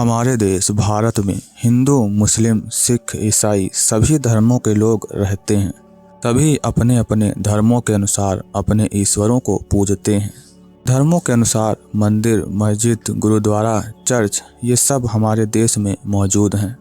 हमारे देश भारत में हिंदू, मुस्लिम, सिख, ईसाई सभी धर्मों के लोग रहते हैं। सभी अपने अपने धर्मों के अनुसार अपने ईश्वरों को पूजते हैं। धर्मों के अनुसार मंदिर, मस्जिद, गुरुद्वारा, चर्च ये सब हमारे देश में मौजूद हैं।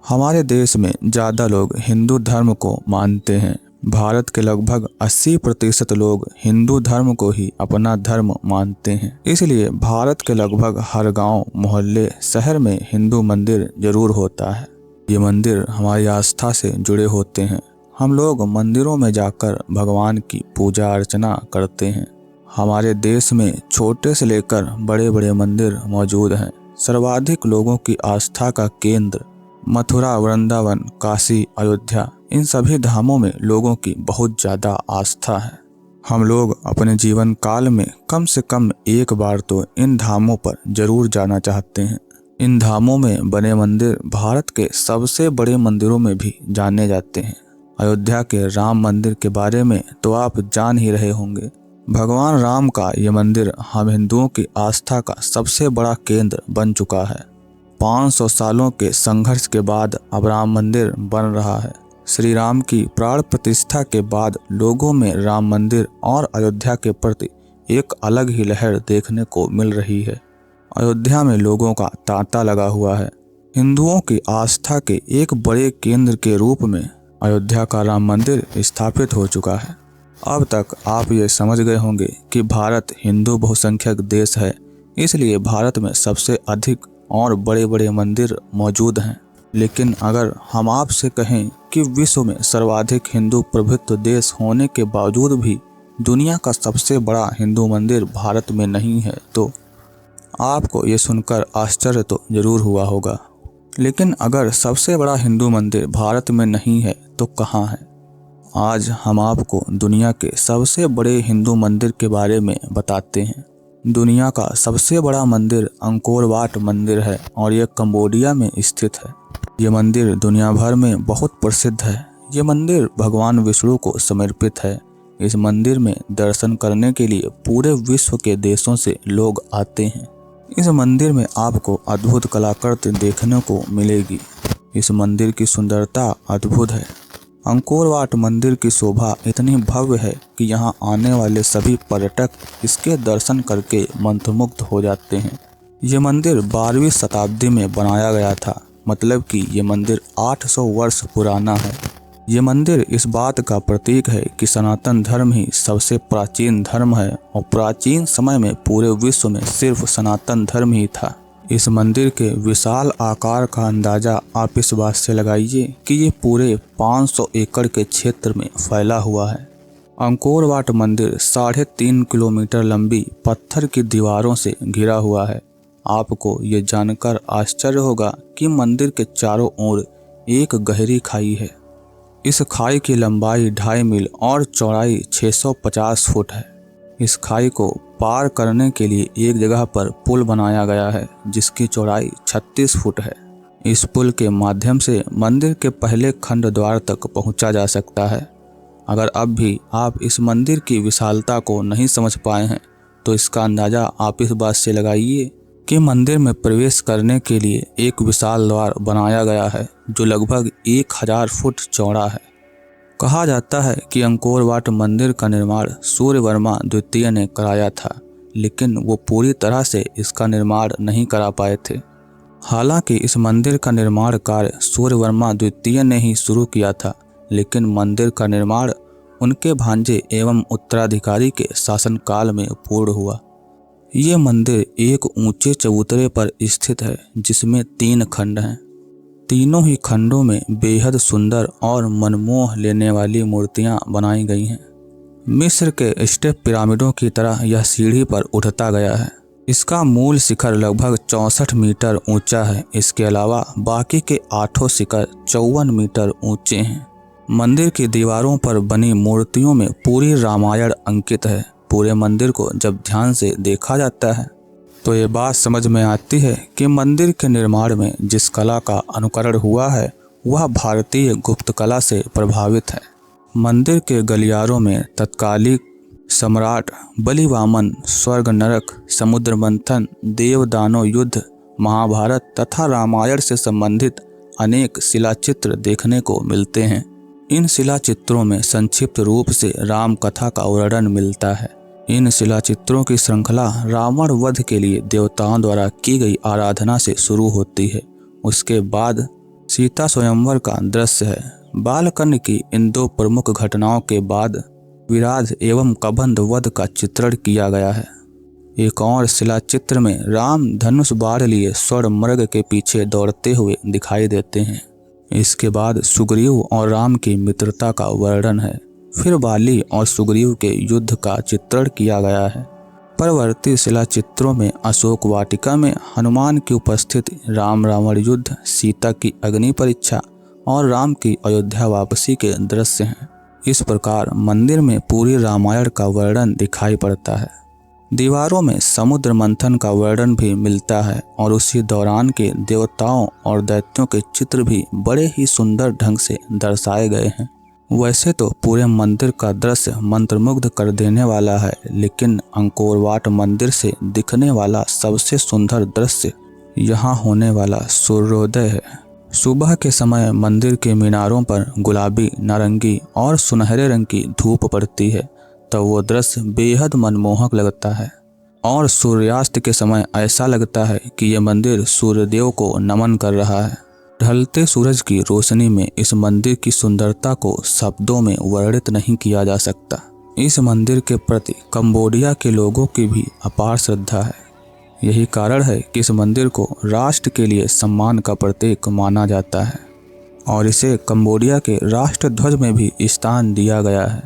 हमारे देश में ज़्यादा लोग हिंदू धर्म को मानते हैं। भारत के लगभग 80% लोग हिंदू धर्म को ही अपना धर्म मानते हैं। इसलिए भारत के लगभग हर गांव, मोहल्ले, शहर में हिंदू मंदिर जरूर होता है। ये मंदिर हमारी आस्था से जुड़े होते हैं। हम लोग मंदिरों में जाकर भगवान की पूजा अर्चना करते हैं। हमारे देश में छोटे से लेकर बड़े बड़े मंदिर मौजूद हैं। सर्वाधिक लोगों की आस्था का केंद्र मथुरा, वृंदावन, काशी, अयोध्या इन सभी धामों में लोगों की बहुत ज़्यादा आस्था है। हम लोग अपने जीवन काल में कम से कम एक बार तो इन धामों पर जरूर जाना चाहते हैं। इन धामों में बने मंदिर भारत के सबसे बड़े मंदिरों में भी जाने जाते हैं। अयोध्या के राम मंदिर के बारे में तो आप जान ही रहे होंगे। भगवान राम का ये मंदिर हम हिंदुओं की आस्था का सबसे बड़ा केंद्र बन चुका है। 500 सालों के संघर्ष के बाद अब राम मंदिर बन रहा है। श्री राम की प्राण प्रतिष्ठा के बाद लोगों में राम मंदिर और अयोध्या के प्रति एक अलग ही लहर देखने को मिल रही है। अयोध्या में लोगों का तांता लगा हुआ है। हिंदुओं की आस्था के एक बड़े केंद्र के रूप में अयोध्या का राम मंदिर स्थापित हो चुका है। अब तक आप ये समझ गए होंगे कि भारत हिंदू बहुसंख्यक देश है, इसलिए भारत में सबसे अधिक और बड़े बड़े मंदिर मौजूद हैं। लेकिन अगर हम आपसे कहें कि विश्व में सर्वाधिक हिंदू प्रभुत्व देश होने के बावजूद भी दुनिया का सबसे बड़ा हिंदू मंदिर भारत में नहीं है, तो आपको ये सुनकर आश्चर्य तो जरूर हुआ होगा। लेकिन अगर सबसे बड़ा हिंदू मंदिर भारत में नहीं है तो कहाँ है? आज हम आपको दुनिया के सबसे बड़े हिंदू मंदिर के बारे में बताते हैं। दुनिया का सबसे बड़ा मंदिर अंकोर वाट मंदिर है और यह कंबोडिया में स्थित है। ये मंदिर दुनिया भर में बहुत प्रसिद्ध है। ये मंदिर भगवान विष्णु को समर्पित है। इस मंदिर में दर्शन करने के लिए पूरे विश्व के देशों से लोग आते हैं। इस मंदिर में आपको अद्भुत कलाकृति देखने को मिलेगी। इस मंदिर की सुंदरता अद्भुत है। अंकोर वाट मंदिर की शोभा इतनी भव्य है कि यहाँ आने वाले सभी पर्यटक इसके दर्शन करके मंत्रमुग्ध हो जाते हैं। ये मंदिर 12वीं शताब्दी में बनाया गया था, मतलब कि ये मंदिर 800 वर्ष पुराना है। ये मंदिर इस बात का प्रतीक है कि सनातन धर्म ही सबसे प्राचीन धर्म है और प्राचीन समय में पूरे विश्व में सिर्फ सनातन धर्म ही था। इस मंदिर के विशाल आकार का अंदाजा आप इस बात से लगाइए कि ये पूरे 500 एकड़ के क्षेत्र में फैला हुआ है। अंकोर वाट मंदिर 3.5 किलोमीटर लंबी पत्थर की दीवारों से घिरा हुआ है। आपको ये जानकर आश्चर्य होगा कि मंदिर के चारों ओर एक गहरी खाई है। इस खाई की लंबाई 2.5 मील और चौड़ाई 650 फुट है। इस खाई को पार करने के लिए एक जगह पर पुल बनाया गया है जिसकी चौड़ाई 36 फुट है। इस पुल के माध्यम से मंदिर के पहले खंड द्वार तक पहुंचा जा सकता है। अगर अब भी आप इस मंदिर की विशालता को नहीं समझ पाए हैं तो इसका अंदाजा आप इस बात से लगाइए कि मंदिर में प्रवेश करने के लिए एक विशाल द्वार बनाया गया है जो लगभग 1000 फुट चौड़ा है। कहा जाता है कि अंकोर वाट मंदिर का निर्माण सूर्यवर्मा द्वितीय ने कराया था, लेकिन वो पूरी तरह से इसका निर्माण नहीं करा पाए थे। हालांकि इस मंदिर का निर्माण कार्य सूर्यवर्मा द्वितीय ने ही शुरू किया था, लेकिन मंदिर का निर्माण उनके भांजे एवं उत्तराधिकारी के शासनकाल में पूर्ण हुआ। ये मंदिर एक ऊंचे चबूतरे पर स्थित है जिसमें 3 खंड हैं। तीनों ही खंडों में बेहद सुंदर और मनमोह लेने वाली मूर्तियां बनाई गई हैं। मिस्र के स्टेप पिरामिडों की तरह यह सीढ़ी पर उठता गया है। इसका मूल शिखर लगभग 64 मीटर ऊंचा है। इसके अलावा बाकी के 8 शिखर 54 मीटर ऊंचे हैं। मंदिर की दीवारों पर बनी मूर्तियों में पूरी रामायण अंकित है। पूरे मंदिर को जब ध्यान से देखा जाता है तो ये बात समझ में आती है कि मंदिर के निर्माण में जिस कला का अनुकरण हुआ है वह भारतीय गुप्त कला से प्रभावित है। मंदिर के गलियारों में तत्कालीन सम्राट बलि वामन, स्वर्ग नरक, समुद्र मंथन, देव दानव युद्ध महाभारत तथा रामायण से संबंधित अनेक शिलाचित्र देखने को मिलते हैं। इन शिलाचित्रों में संक्षिप्त रूप से राम कथा का वर्णन मिलता है। इन शिलाचित्रों की श्रृंखला रावण वध के लिए देवताओं द्वारा की गई आराधना से शुरू होती है। उसके बाद सीता स्वयंवर का दृश्य है। बालकर्ण की इन दो प्रमुख घटनाओं के बाद विराध एवं कबंध वध का चित्रण किया गया है। एक और शिलाचित्र में राम धनुष बाढ़ लिए स्वर्ण मृग के पीछे दौड़ते हुए दिखाई देते हैं। इसके बाद सुग्रीव और राम की मित्रता का वर्णन है। फिर बाली और सुग्रीव के युद्ध का चित्रण किया गया है। परवर्ती शिलाचित्रों में अशोक वाटिका में हनुमान की उपस्थिति, राम रावण युद्ध, सीता की अग्नि परीक्षा और राम की अयोध्या वापसी के दृश्य हैं। इस प्रकार मंदिर में पूरी रामायण का वर्णन दिखाई पड़ता है। दीवारों में समुद्र मंथन का वर्णन भी मिलता है और उसी दौरान के देवताओं और दैत्यों के चित्र भी बड़े ही सुंदर ढंग से दर्शाए गए हैं। वैसे तो पूरे मंदिर का दृश्य मंत्रमुग्ध कर देने वाला है, लेकिन अंकोर वाट मंदिर से दिखने वाला सबसे सुंदर दृश्य यहाँ होने वाला सूर्योदय है। सुबह के समय मंदिर के मीनारों पर गुलाबी, नारंगी और सुनहरे रंग की धूप पड़ती है, तब वो दृश्य बेहद मनमोहक लगता है। और सूर्यास्त के समय ऐसा लगता है कि यह मंदिर सूर्यदेव को नमन कर रहा है। ढलते सूरज की रोशनी में इस मंदिर की सुंदरता को शब्दों में वर्णित नहीं किया जा सकता। इस मंदिर के प्रति कंबोडिया के लोगों की भी अपार श्रद्धा है। यही कारण है कि इस मंदिर को राष्ट्र के लिए सम्मान का प्रतीक माना जाता है और इसे कंबोडिया के राष्ट्र ध्वज में भी स्थान दिया गया है।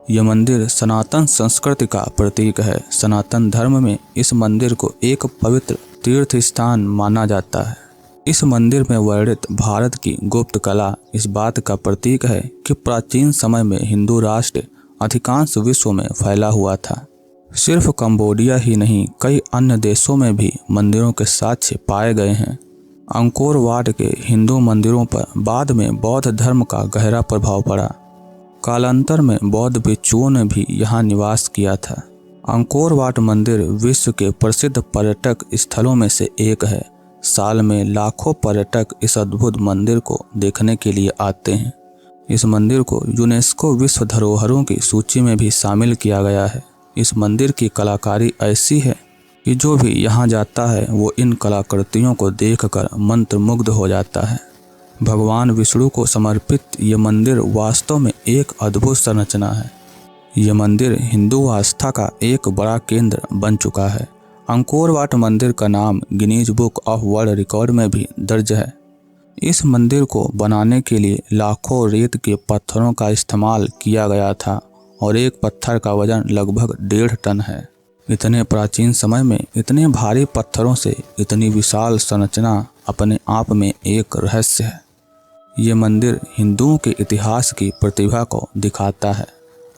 यह मंदिर सनातन संस्कृति का प्रतीक है। सनातन धर्म में इस मंदिर को एक पवित्र तीर्थ स्थान माना जाता है। इस मंदिर में वर्णित भारत की गुप्त कला इस बात का प्रतीक है कि प्राचीन समय में हिंदू राष्ट्र अधिकांश विश्व में फैला हुआ था। सिर्फ कंबोडिया ही नहीं, कई अन्य देशों में भी मंदिरों के साक्ष्य पाए गए हैं। अंकोर वाट के हिंदू मंदिरों पर बाद में बौद्ध धर्म का गहरा प्रभाव पड़ा। कालांतर में बौद्ध भिक्षुओं ने भी यहाँ निवास किया था। अंकोर वाट मंदिर विश्व के प्रसिद्ध पर्यटक स्थलों में से एक है। साल में लाखों पर्यटक इस अद्भुत मंदिर को देखने के लिए आते हैं। इस मंदिर को यूनेस्को विश्व धरोहरों की सूची में भी शामिल किया गया है। इस मंदिर की कलाकारी ऐसी है कि जो भी यहाँ जाता है वो इन कलाकृतियों को देखकर मंत्रमुग्ध हो जाता है। भगवान विष्णु को समर्पित ये मंदिर वास्तव में एक अद्भुत संरचना है। ये मंदिर हिंदू आस्था का एक बड़ा केंद्र बन चुका है। अंकोर वाट मंदिर का नाम Guinness book of world record में भी दर्ज है। इस मंदिर को बनाने के लिए लाखों रेत के पत्थरों का इस्तेमाल किया गया था और एक पत्थर का वजन लगभग 1.5 टन है। इतने प्राचीन समय में इतने भारी पत्थरों से इतनी विशाल संरचना अपने आप में एक रहस्य है। ये मंदिर हिंदुओं के इतिहास की प्रतिभा को दिखाता है।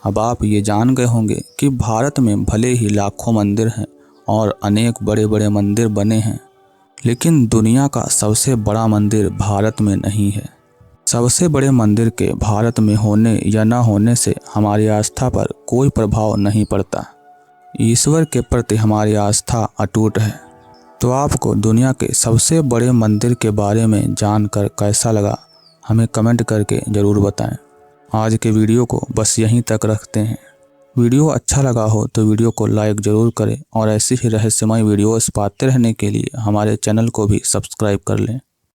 अब आप ये जान गए होंगे कि भारत में भले ही लाखों मंदिर हैं और अनेक बड़े बड़े मंदिर बने हैं, लेकिन दुनिया का सबसे बड़ा मंदिर भारत में नहीं है। सबसे बड़े मंदिर के भारत में होने या न होने से हमारी आस्था पर कोई प्रभाव नहीं पड़ता। ईश्वर के प्रति हमारी आस्था अटूट है। तो आपको दुनिया के सबसे बड़े मंदिर के बारे में जानकर कैसा लगा, हमें कमेंट करके ज़रूर बताएं। आज के वीडियो को बस यहीं तक रखते हैं। वीडियो अच्छा लगा हो तो वीडियो को लाइक ज़रूर करें और ऐसी ही रहस्यमय वीडियोस पाते रहने के लिए हमारे चैनल को भी सब्सक्राइब कर लें।